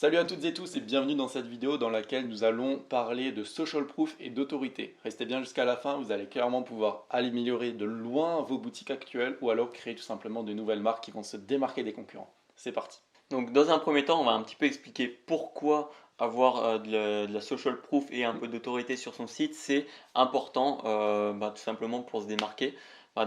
Salut à toutes et tous et bienvenue dans cette vidéo dans laquelle nous allons parler de social proof et d'autorité. Restez bien jusqu'à la fin, vous allez clairement pouvoir améliorer de loin vos boutiques actuelles ou alors créer tout simplement de nouvelles marques qui vont se démarquer des concurrents. C'est parti. Donc, dans un premier temps, on va un petit peu expliquer pourquoi avoir de la social proof et un peu d'autorité sur son site, c'est important, tout simplement pour se démarquer.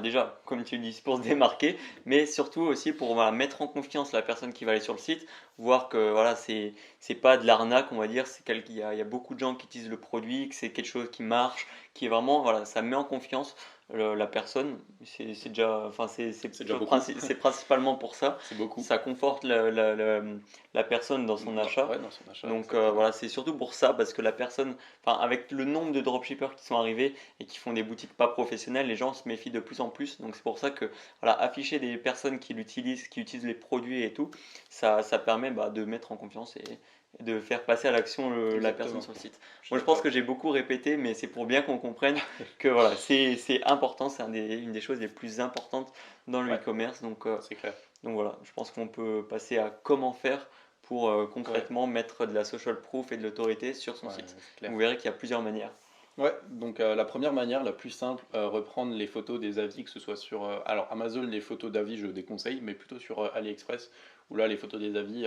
Déjà, comme tu le dis, c'est pour se démarquer, mais surtout aussi pour mettre en confiance la personne qui va aller sur le site, voir que voilà, c'est pas de l'arnaque, on va dire, il y a beaucoup de gens qui utilisent le produit, que c'est quelque chose qui marche, qui est vraiment, voilà, ça met en confiance la personne. C'est déjà, enfin, C'est déjà beaucoup. c'est principalement pour ça. C'est beaucoup. Ça conforte la personne dans son achat. Ouais, dans son achat, Donc exactement. voilà, c'est surtout pour ça, parce que la personne, enfin avec le nombre de dropshippers qui sont arrivés et qui font des boutiques pas professionnelles, les gens se méfient de plus en plus. Donc c'est pour ça que voilà, afficher des personnes qui utilisent les produits et tout, ça permet de mettre en confiance et de faire passer à l'action la personne Exactement. sur le site. Je suis Moi je pense d'accord. que j'ai beaucoup répété, mais c'est pour bien qu'on comprenne que voilà, c'est important, c'est une des choses les plus importantes dans le Ouais, e-commerce. c'est clair. Donc voilà, je pense qu'on peut passer à comment faire pour Ouais, concrètement mettre de la social proof et de l'autorité sur son ouais, site. c'est clair. Vous verrez qu'il y a plusieurs manières. Ouais, donc la première manière, la plus simple, reprendre les photos des avis, que ce soit sur... alors Amazon, les photos d'avis, je déconseille, mais plutôt sur AliExpress, où là, les photos des avis,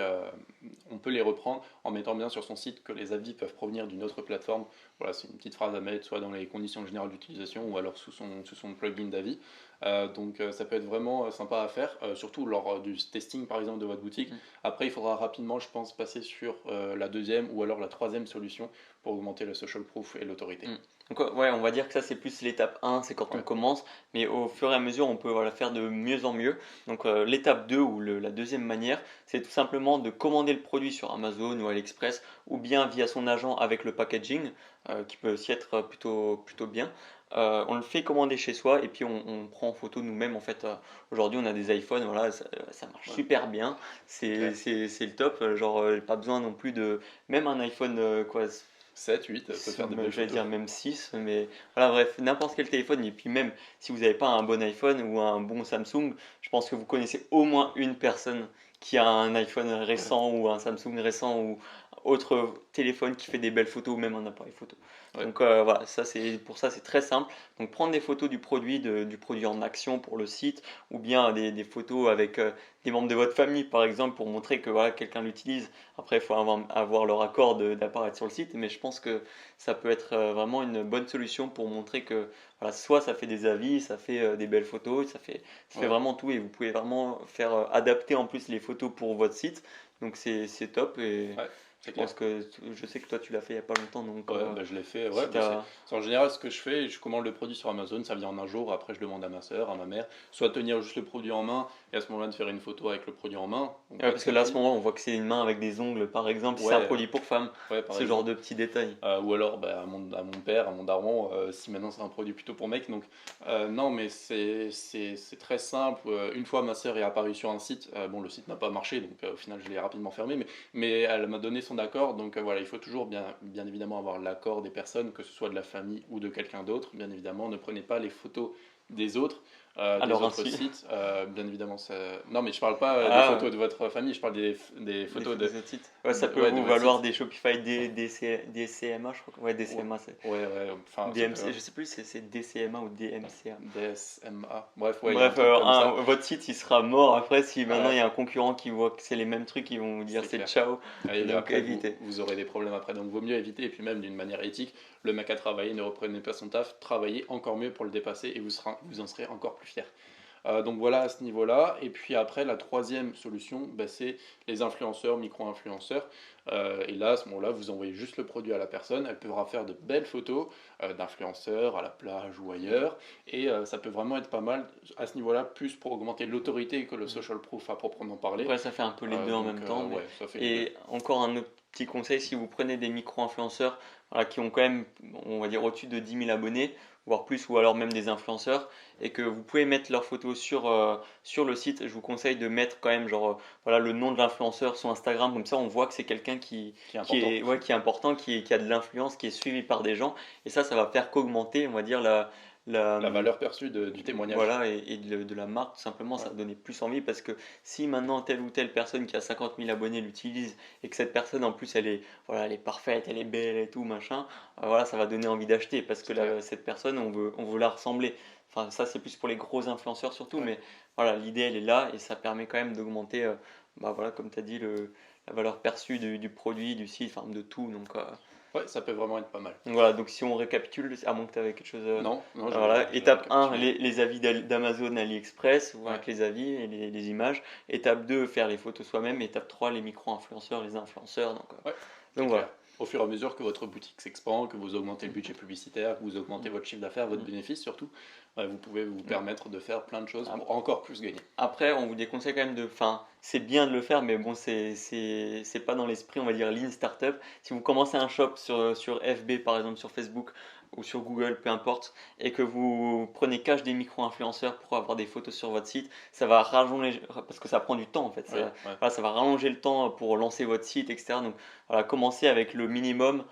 on peut les reprendre en mettant bien sur son site que les avis peuvent provenir d'une autre plateforme. Voilà, c'est une petite phrase à mettre, soit dans les conditions générales d'utilisation, ou alors sous son plugin d'avis. Donc ça peut être vraiment sympa à faire, surtout lors du testing, par exemple, de votre boutique. Mm. Après, il faudra rapidement, je pense, passer sur la deuxième ou alors la troisième solution pour augmenter le social proof et l'autorité. Mm. Donc ouais, on va dire que ça c'est plus l'étape 1, c'est quand on Ouais. commence, mais au fur et à mesure on peut voilà, faire de mieux en mieux. Donc l'étape 2 ou la deuxième manière, c'est tout simplement de commander le produit sur Amazon ou AliExpress ou bien via son agent avec le packaging, qui peut aussi être plutôt bien. On le fait commander chez soi et puis on prend en photo nous-mêmes. En fait, aujourd'hui on a des iPhones, voilà, ça marche Ouais, super bien, c'est c'est clair. c'est- c'est le top. Genre, pas besoin non plus de. Même un iPhone, quoi, 7, 8, peut faire de belles j'allais photos. dire même 6, mais voilà, bref, n'importe quel téléphone. Et puis même si vous n'avez pas un bon iPhone ou un bon Samsung, je pense que vous connaissez au moins une personne qui a un iPhone récent ou un Samsung récent ou autre téléphone qui fait des belles photos ou même un appareil photo. Ouais, Donc voilà, pour ça c'est très simple. Donc prendre des photos du produit en action pour le site ou bien des photos avec des membres de votre famille par exemple pour montrer que voilà, quelqu'un l'utilise. Après, il faut avoir leur accord d'apparaître sur le site, mais je pense que ça peut être vraiment une bonne solution pour montrer que voilà, soit ça fait des avis, ça fait des belles photos, ça fait ouais, vraiment tout et vous pouvez vraiment faire adapter en plus les photos pour votre site. Donc c'est top et ouais, je c'est clair. pense que je sais que toi tu l'as fait il n'y a pas longtemps, donc Ouais, bah, je l'ai fait. Ouais, si bah, c'est t'as. c'est en général ce que je fais. Je commande le produit sur Amazon, ça vient en un jour. Après, je demande à ma soeur, à ma mère, soit tenir juste le produit en main et à ce moment-là de faire une photo avec le produit en main. Donc Ouais, pas de parce que là à ce selfie. moment on voit que c'est une main avec des ongles par exemple, si c'est un Ouais, produit pour femme, ouais, par ce genre exemple. de petits détails. Ou alors bah, à mon père, à mon daron, si maintenant c'est un produit plutôt pour mec. Donc non, mais c'est très simple. Une fois ma sœur est apparue sur un site, bon le site n'a pas marché, donc au final je l'ai rapidement fermé, mais elle m'a donné son accord. Donc voilà, il faut toujours bien évidemment avoir l'accord des personnes, que ce soit de la famille ou de quelqu'un d'autre. Bien évidemment, ne prenez pas les photos des Alors autres ainsi. sites. Bien évidemment, non mais je parle pas des Ah, photos de votre famille, je parle des des photos faits des autres sites. Ouais, ça peut ouais, de vous votre valoir site. des Shopify DCMA, je crois. Ouais, Ouais, DCMA, c'est. ouais, ouais, Ou enfin, ça peut. DMC, je sais plus si c'est DCMA ou DMCA. DSMA. Bref, ouais, il y a un Bref, truc comme ça. votre site il sera mort après si maintenant il Ouais, y a un concurrent qui voit que c'est les mêmes trucs, ils vont vous dire c'est c'est clair. ciao. Et Donc après, vous, évitez. vous aurez des problèmes après. Donc, vaut mieux éviter. Et puis, même d'une manière éthique, le mec a travaillé, ne reprenez pas son taf, travaillez encore mieux pour le dépasser et vous en serez encore plus fier. Donc voilà à ce niveau-là. Et puis après, la troisième solution, bah, c'est les influenceurs, micro-influenceurs. Et là, à ce moment-là, vous envoyez juste le produit à la personne. Elle pourra faire de belles photos d'influenceurs à la plage ou ailleurs. Et ça peut vraiment être pas mal à ce niveau-là, plus pour augmenter l'autorité que le social proof à proprement parler. Après ça fait un peu les deux en Donc même temps, mais ouais, ça fait les deux. et encore un autre petit conseil, si vous prenez des micro-influenceurs voilà, qui ont quand même, on va dire au-dessus de 10 000 abonnés, voire plus, ou alors même des influenceurs, et que vous pouvez mettre leurs photos sur le site, je vous conseille de mettre quand même genre voilà le nom de l'influenceur, son Instagram, comme ça on voit que c'est quelqu'un Qui est qui important. est ouais, qui est important, qui a de l'influence, qui est suivi par des gens, et ça va faire qu'augmenter, on va dire La valeur perçue du témoignage. voilà, et de la marque, tout simplement, ça Ouais. va donner plus envie parce que si maintenant telle ou telle personne qui a 50 000 abonnés l'utilise et que cette personne en plus voilà, elle est parfaite, elle est belle et tout, machin, voilà, ça va donner envie d'acheter parce que C'est clair. cette personne, on veut la ressembler. Enfin, ça, c'est plus pour les gros influenceurs surtout, Ouais. mais voilà, l'idée, elle est là et ça permet quand même d'augmenter, voilà, comme tu as dit, la valeur perçue du produit, du site, enfin, de tout. Ouais, ça peut vraiment être pas mal. Donc voilà, donc si on récapitule, à moins que tu avais quelque chose. Non, non, Voilà, j'ai étape 1, récapitulé. les avis d'Amazon, AliExpress, ou Ouais, avec les avis et les images. Étape 2, faire les photos soi-même. Étape 3, les micro-influenceurs, les influenceurs. ouais, c'est Donc clair. voilà. Au fur et à mesure que votre boutique s'expand, que vous augmentez le budget publicitaire, que vous augmentez votre chiffre d'affaires, votre Mm. bénéfice surtout, ouais, vous pouvez vous Mm. permettre de faire plein de choses Ap- pour encore plus gagner. Après, on vous déconseille quand même de. Enfin, c'est bien de le faire, mais bon, c'est pas dans l'esprit, on va dire, lean startup. Si vous commencez un shop sur FB, par exemple, sur Facebook ou sur Google, peu importe, et que vous prenez cash des micro-influenceurs pour avoir des photos sur votre site, ça va rallonger, parce que ça prend du temps en fait. Ouais, ouais. Voilà, ça va rallonger le temps pour lancer votre site, etc. Donc voilà, commencez avec le minimum,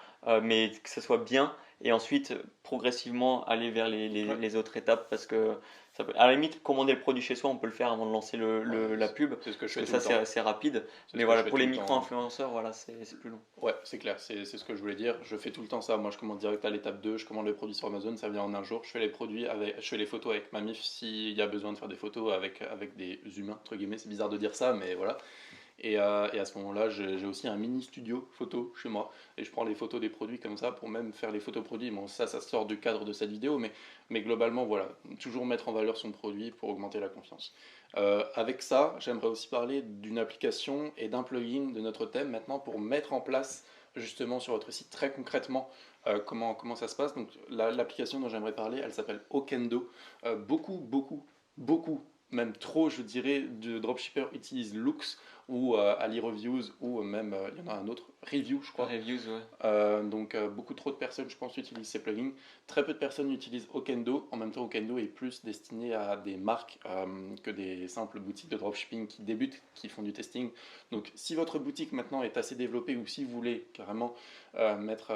mais que ce soit bien, et ensuite progressivement aller vers Ouais. les autres étapes, parce que à la limite, commander le produit chez soi, on peut le faire avant de lancer Ouais, la pub, c'est ce que je parce fais que tout ça, le temps. c'est rapide. C'est Mais ce que je voilà, fais pour tout les le temps. micro-influenceurs, voilà, c'est plus long. Ouais, c'est clair, c'est ce que je voulais dire. Je fais tout le temps ça. Moi, je commande direct à l'étape 2, je commande le produit sur Amazon, ça vient en un jour. Je fais les photos avec ma MIF s'il y a besoin de faire des photos avec des humains, entre guillemets. C'est bizarre de dire ça, mais voilà. Et à ce moment-là, j'ai aussi un mini studio photo chez moi. Et je prends les photos des produits comme ça pour même faire les photos produits. Bon, ça sort du cadre de cette vidéo, mais globalement, voilà. Toujours mettre en valeur son produit pour augmenter la confiance. Avec ça, j'aimerais aussi parler d'une application et d'un plugin de notre thème maintenant pour mettre en place justement sur votre site très concrètement comment ça se passe. Donc l'application dont j'aimerais parler, elle s'appelle Okendo. Beaucoup, même trop, je dirais, de dropshippers utilisent Loox ou Ali Reviews ou même, il y en a un autre, Review, je crois. Reviews, ouais. Beaucoup trop de personnes, je pense, utilisent ces plugins. Très peu de personnes utilisent Okendo. En même temps, Okendo est plus destiné à des marques que des simples boutiques de dropshipping qui débutent, qui font du testing. Donc, si votre boutique maintenant est assez développée ou si vous voulez carrément mettre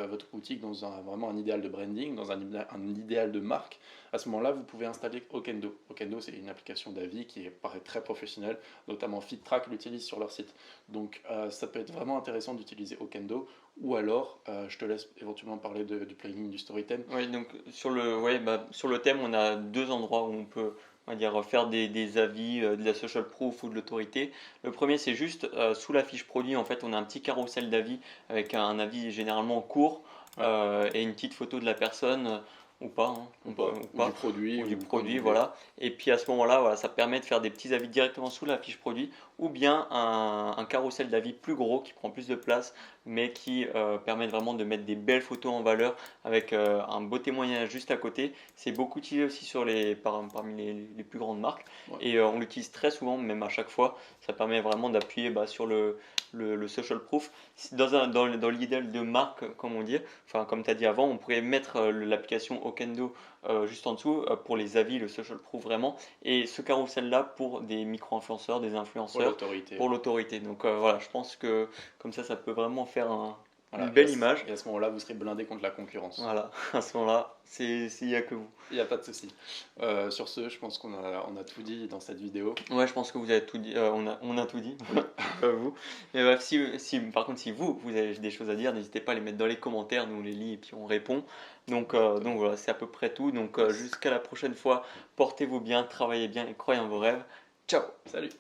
votre boutique dans vraiment un idéal de branding, dans un idéal de marque, à ce moment-là, vous pouvez installer Okendo. Okendo, c'est une application d'avis paraît très professionnelle, notamment FeedTrack l'utilise sur leur site. Donc, ça peut être vraiment intéressant d'utiliser Okendo. Ou alors, je te laisse éventuellement parler du plugin du Storytem. Oui, donc sur le thème, on a deux endroits où on peut, on va dire, faire des avis, de la social proof ou de l'autorité. Le premier, c'est juste sous la fiche produit, en fait, on a un petit carrousel d'avis avec un avis généralement court, Ouais. et une petite photo de la personne, ou pas, hein, Ou du produit, ou du ou comme vous produit, voulez. voilà. Et puis à ce moment-là, voilà, ça permet de faire des petits avis directement sous la fiche produit, ou bien un carrousel d'avis plus gros qui prend plus de place, mais qui permet vraiment de mettre des belles photos en valeur avec un beau témoignage juste à côté. C'est beaucoup utilisé aussi parmi les plus grandes marques, Ouais. et on l'utilise très souvent, même à chaque fois. Ça permet vraiment d'appuyer sur le social proof. Dans l'idéal de marque, comme on dit, enfin comme tu as dit avant, on pourrait mettre l'application Okendo juste en dessous pour les avis, le social proof vraiment, et ce carrousel-là pour des micro-influenceurs, des Pour influenceurs, l'autorité. pour l'autorité. Donc voilà, je pense que comme ça peut vraiment faire une Voilà. belle image. Et à ce moment-là, vous serez blindé contre la concurrence. Voilà, à ce moment-là, il n'y a que vous. Il n'y a pas de souci. Sur ce, je pense qu'on a tout dit dans cette vidéo. Ouais, je pense que vous avez tout dit, on a tout dit, pas vous. Mais bref, par contre, si vous avez des choses à dire, n'hésitez pas à les mettre dans les commentaires, nous on les lit et puis on répond. Donc voilà, c'est à peu près tout. Donc Yes. jusqu'à la prochaine fois, portez-vous bien, travaillez bien et croyez en vos rêves. Ciao! Salut!